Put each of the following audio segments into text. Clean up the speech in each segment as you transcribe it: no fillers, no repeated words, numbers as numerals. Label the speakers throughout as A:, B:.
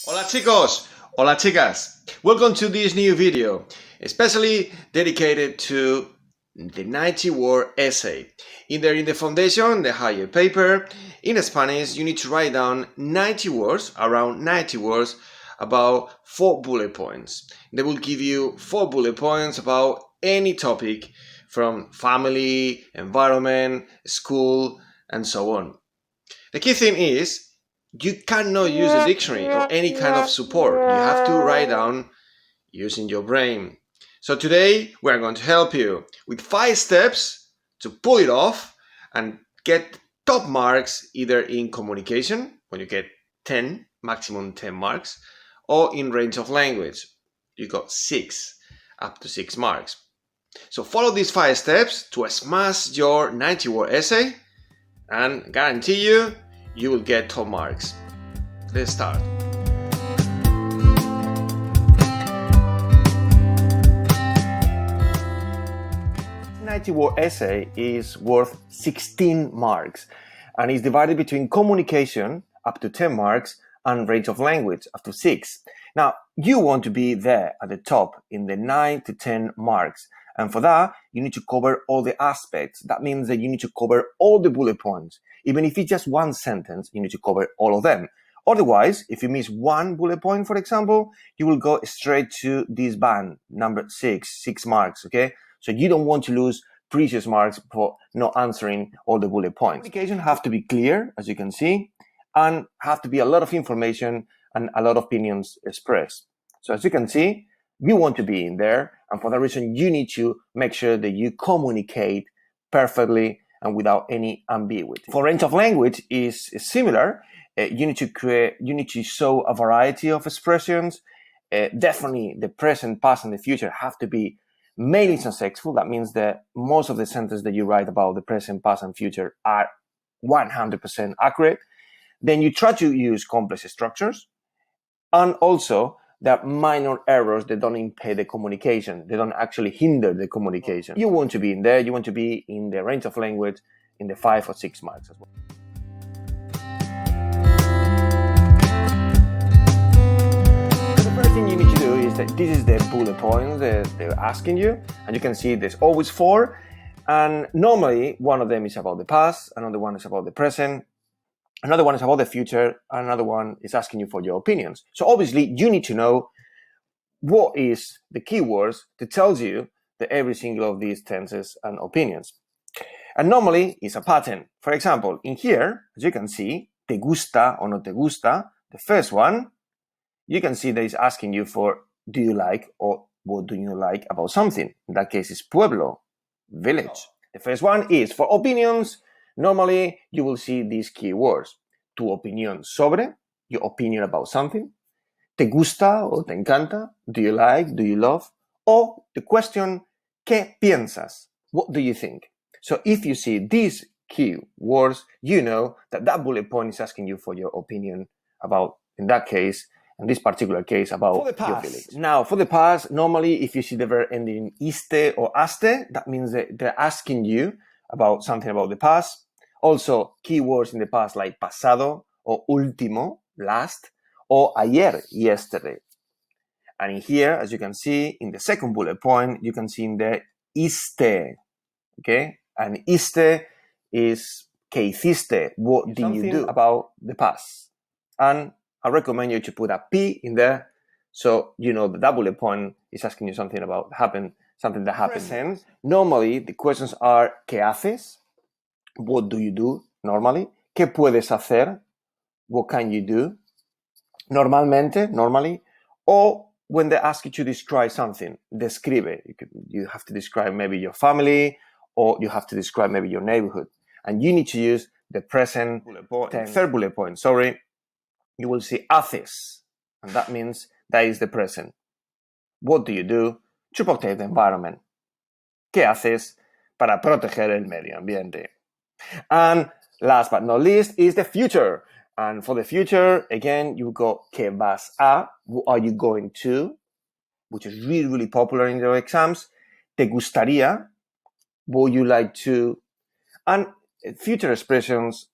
A: Hola chicos, hola chicas. Welcome to this new video, especially dedicated to the 90-word essay. Either in the foundation, the higher paper, in Spanish, you need to write down 90 words, around 90 words, about 4 bullet points. They will give you 4 bullet points about any topic from family, environment, school, and so on. The key thing is, you cannot use a dictionary or any kind of support. You have to write down using your brain. So today we are going to help you with 5 steps to pull it off and get top marks either in communication, when you get 10, maximum 10 marks, or in range of language. You got 6, up to 6 marks. So follow these 5 steps to smash your 90-word essay and guarantee you will get top marks. Let's start. This 90-word essay is worth 16 marks and is divided between communication, up to 10 marks, and range of language, up to 6. Now, you want to be there at the top in the 9 to 10 marks. And for that, you need to cover all the aspects. That means that you need to cover all the bullet points. Even if it's just one sentence, you need to cover all of them. Otherwise, if you miss one bullet point, for example, you will go straight to this band, number 6 marks, okay? So you don't want to lose precious marks for not answering all the bullet points. Communication have to be clear, as you can see, and have to be a lot of information and a lot of opinions expressed. So as you can see, you want to be in there, and for that reason, you need to make sure that you communicate perfectly and without any ambiguity. For range of language is similar. You need to show a variety of expressions. Definitely, the present, past, and the future have to be mainly successful. That means that most of the sentences that you write about the present, past, and future are 100% accurate. Then you try to use complex structures, and also there are minor errors that don't impede the communication. They don't actually hinder the communication. You want to be in there. You want to be in the range of language in the 5 or 6 marks as well. So the first thing you need to do is that this is the bullet points that they're asking you. And you can see there's always 4. And normally one of them is about the past, another one is about the present, another one is about the future, another one is asking you for your opinions. So obviously you need to know what is the keywords that tells you that every single of these tenses and opinions. And normally it's a pattern. For example, in here, as you can see, te gusta or no te gusta, the first one, you can see that it's asking you for do you like or what do you like about something. In that case, it's pueblo, village. The first one is for opinions. Normally, you will see these keywords. Tu opinión sobre, your opinion about something. Te gusta o te encanta, do you like, do you love? Or the question, ¿qué piensas? What do you think? So if you see these keywords, you know that that bullet point is asking you for your opinion about, in that case, in this particular case, about your village. Now, for the past, normally if you see the verb ending iste or aste, that means that they're asking you about something about the past. Also, keywords in the past like pasado or último, last, or ayer, yesterday. And in here, as you can see, in the second bullet point, you can see in there iste, okay? And iste is ¿qué hiciste? What did you do about the past? And I recommend you to put a P in there so you know that bullet point is asking you something about something that happened. Present. Normally, the questions are ¿qué haces? What do you do normally? ¿Qué puedes hacer? What can you do? Normalmente, normally. Or when they ask you to describe something, describe. You have to describe maybe your family, or you have to describe maybe your neighborhood. And you need to use the present bullet point. Third bullet point, sorry. You will see haces, and that means that is the present. What do you do to protect the environment? ¿Qué haces para proteger el medio ambiente? And last but not least is the future. And for the future, again, you go ¿qué vas a? What are you going to? Which is really, really popular in your exams. ¿Te gustaría? Would you like to? And future expressions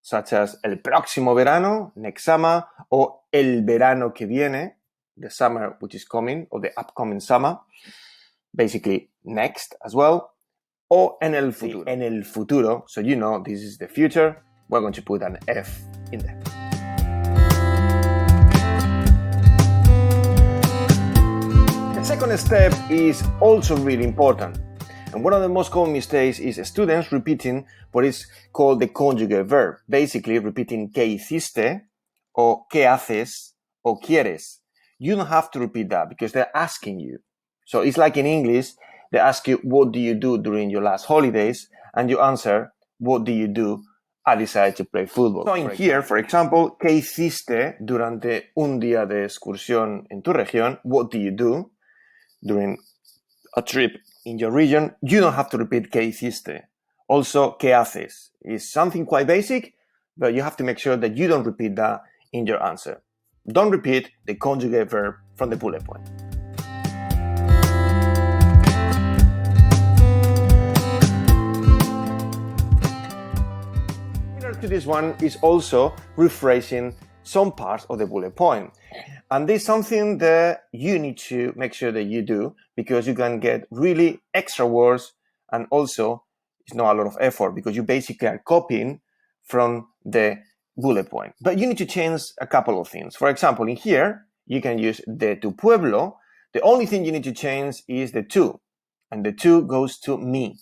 A: such as el próximo verano, next summer, o el verano que viene, the summer which is coming, or the upcoming summer, basically next as well, o en el futuro. En el futuro, so you know this is the future, we're going to put an F in there. The second step is also really important. And one of the most common mistakes is students repeating what is called the conjugate verb, basically repeating ¿qué hiciste? O ¿qué haces? O ¿quieres? You don't have to repeat that because they're asking you. So it's like in English, they ask you, what do you do during your last holidays? And you answer, what do you do? I decided to play football. So in here, for example, ¿qué hiciste durante un día de excursión en tu región? What do you do during a trip in your region? You don't have to repeat ¿qué hiciste? Also, ¿qué haces? Is something quite basic, but you have to make sure that you don't repeat that in your answer. Don't repeat the conjugate verb from the bullet point. Similar to this one is also rephrasing some parts of the bullet point. And this is something that you need to make sure that you do because you can get really extra words, and also it's not a lot of effort because you basically are copying from the bullet point. But you need to change a couple of things. For example, in here, you can use de tu pueblo. The only thing you need to change is the tu, and the tu goes to me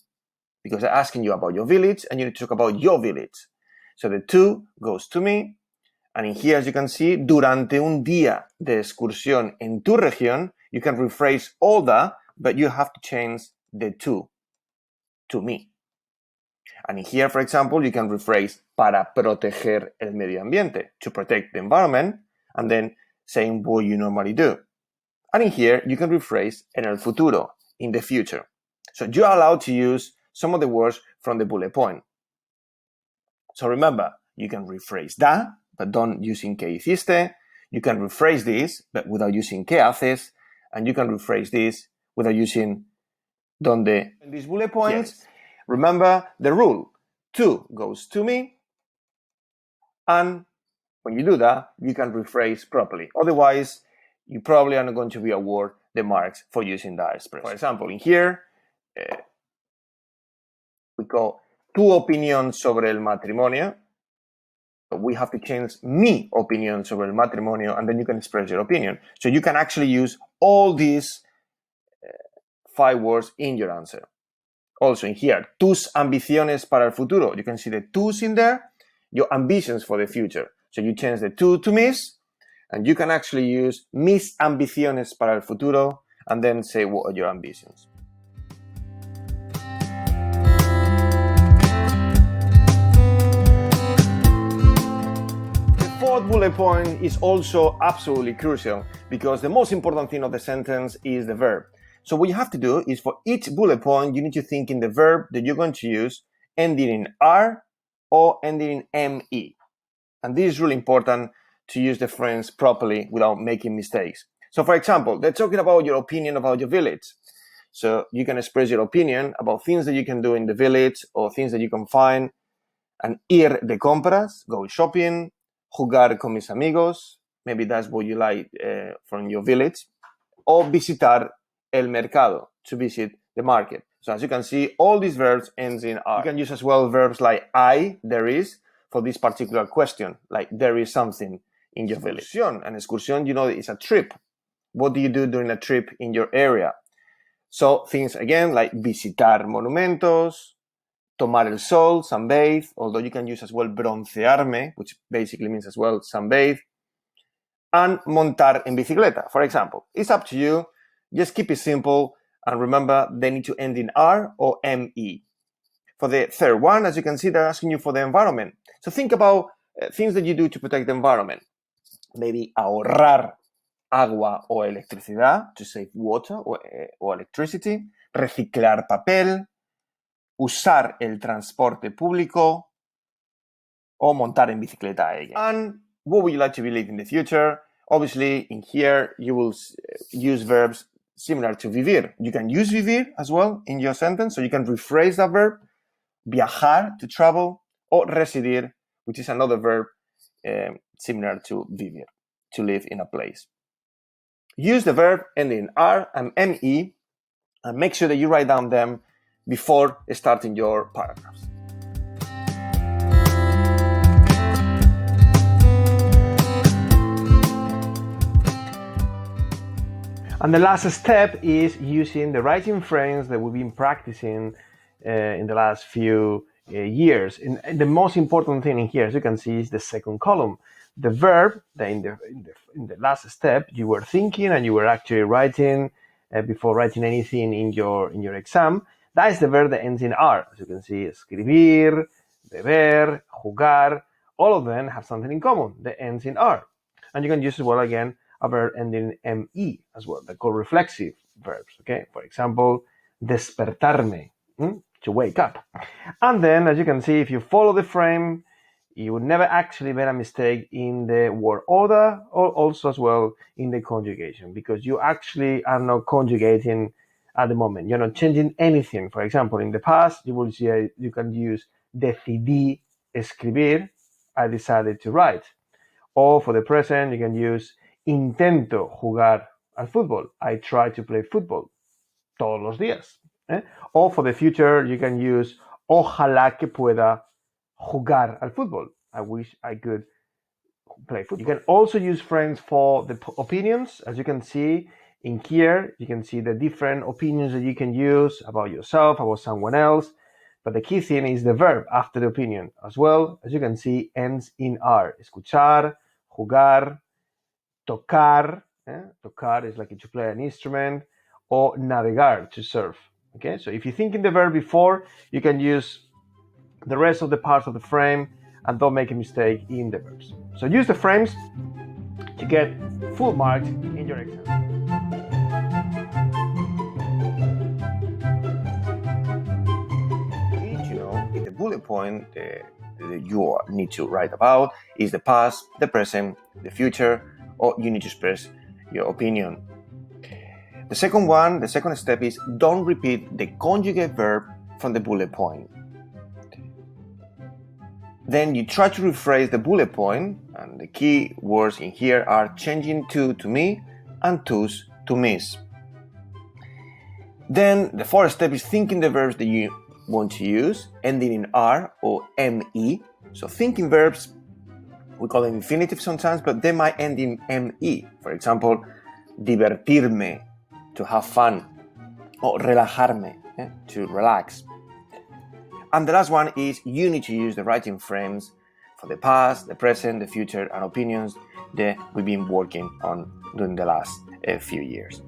A: because they're asking you about your village and you need to talk about your village. So the tu goes to me. And in here, as you can see, durante un día de excursión en tu región, you can rephrase all that, but you have to change the to me. And in here, for example, you can rephrase para proteger el medio ambiente, to protect the environment, and then saying what you normally do. And in here, you can rephrase en el futuro, in the future. So you're allowed to use some of the words from the bullet point. So remember, you can rephrase that, but don't using ¿qué hiciste? You can rephrase this, but without using ¿qué haces? And you can rephrase this without using donde. In these bullet points, yes. Remember the rule. To goes to me, and when you do that, you can rephrase properly. Otherwise, you probably are not going to be awarded the marks for using that expression. For example, in here, we call tu opinión sobre el matrimonio. We have to change mi opinión sobre el matrimonio, and then you can express your opinion. So you can actually use all these 5 words in your answer. Also in here, tus ambiciones para el futuro. You can see the tus in there, your ambitions for the future. So you change the to mis, and you can actually use mis ambiciones para el futuro, and then say what are your ambitions. Fourth bullet point is also absolutely crucial because the most important thing of the sentence is the verb. So what you have to do is for each bullet point, you need to think in the verb that you're going to use ending in R or ending in ME. And this is really important to use the phrase properly without making mistakes. So for example, they're talking about your opinion about your village. So you can express your opinion about things that you can do in the village or things that you can find. And ir de compras, go shopping. Jugar con mis amigos, maybe that's what you like from your village, or visitar el mercado, to visit the market. So as you can see, all these verbs ends in R. You can use as well verbs like I, there is, for this particular question, like there is something in your village. An excursión, you know, is a trip. What do you do during a trip in your area? So things, again, like visitar monumentos, tomar el sol, sunbathe, although you can use as well broncearme, which basically means as well sunbathe, and montar en bicicleta, for example. It's up to you. Just keep it simple, and remember, they need to end in R or ME. For the third one, as you can see, they're asking you for the environment. So think about things that you do to protect the environment. Maybe ahorrar agua o electricidad, to save water or electricity, reciclar papel, usar el transporte público, o montar en bicicleta again. And what would you like to be in the future? Obviously, in here, you will use verbs similar to vivir. You can use vivir as well in your sentence, so you can rephrase that verb, viajar, to travel, or residir, which is another verb similar to vivir. to live in a place. Use the verb ending in R and ME and make sure that you write down them before starting your paragraphs. And the last step is using the writing frames that we've been practicing in the last few years. And the most important thing in here, as you can see, is the second column. The verb that in the last step you were thinking and you were actually writing before writing anything in your exam. That is the verb that ends in R. As you can see, escribir, beber, jugar, all of them have something in common that ends in R. And you can use as well again a verb ending in ME as well. They're called reflexive verbs. Okay, for example, despertarme, to wake up. And then, as you can see, if you follow the frame, you would never actually make a mistake in the word order or also as well in the conjugation, because you actually are not conjugating at the moment. You're not changing anything. For example, in the past, you will see you can use decidí escribir, I decided to write. Or for the present, you can use intento jugar al fútbol. I try to play football todos los días. Or for the future, you can use ojalá que pueda jugar al fútbol. I wish I could play football. You can also use frames for the opinions. As you can see in here, you can see the different opinions that you can use about yourself, about someone else. But the key thing is the verb after the opinion as well. As you can see, ends in R. Escuchar, jugar, tocar. Tocar is like to play an instrument, or navegar, to surf. Okay, so if you think in the verb before, you can use the rest of the parts of the frame and don't make a mistake in the verbs. So use the frames to get full marks in your exam. You need to know in the bullet point that you need to write about is the past, the present, the future, or you need to express your opinion. The second step is don't repeat the conjugate verb from the bullet point. Then you try to rephrase the bullet point, and the key words in here are changing to me and tus to miss. Then the fourth step is thinking the verbs that you want to use, ending in R or ME. So thinking verbs, we call them infinitive sometimes, but they might end in ME. For example, divertirme, to have fun, or relajarme, to relax. And the last one is you need to use the writing frames for the past, the present, the future, and opinions that we've been working on during the last few years.